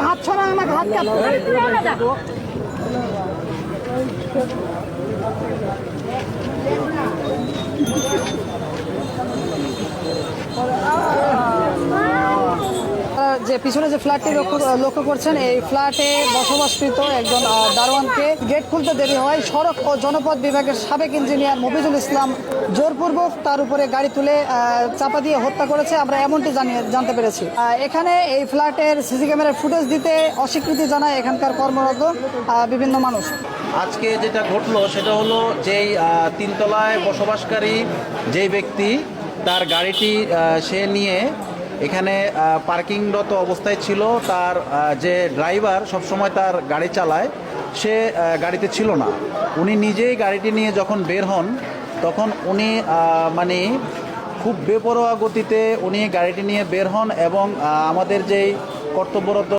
হাত ছড়া আমাকে হাত কাটতে যে পিছনে যে ফ্ল্যাটটি লক্ষ্য করছেন, এই ফ্ল্যাটে বসবাসকৃত একজন দারোয়ানকে গেট খুলতে দেরি হয় সড়ক ও জনপথ বিভাগের সাবেক ইঞ্জিনিয়ার মফিজুল ইসলাম জোরপূর্বক তার উপরে গাড়ি তুলে চাপা দিয়ে হত্যা করেছে, আমরা এমনটি জানতে পেরেছি। এখানে এই ফ্ল্যাটের সিসি ক্যামেরার ফুটেজ দিতে অস্বীকৃতি জানায় এখানকার কর্মরত বিভিন্ন মানুষ। আজকে যেটা ঘটলো সেটা হলো যেই তিনতলায় বসবাসকারী যেই ব্যক্তি তার গাড়িটি সে নিয়ে এখানে পার্কিংরত অবস্থায় ছিল, তার যে ড্রাইভার সবসময় তার গাড়ি চালায় সে গাড়িতে ছিল না। উনি নিজেই গাড়িটি নিয়ে যখন বের হন তখন উনি মানে খুব বেপরোয়া গতিতে উনি গাড়িটি নিয়ে বের হন এবং আমাদের যেই কর্তব্যরত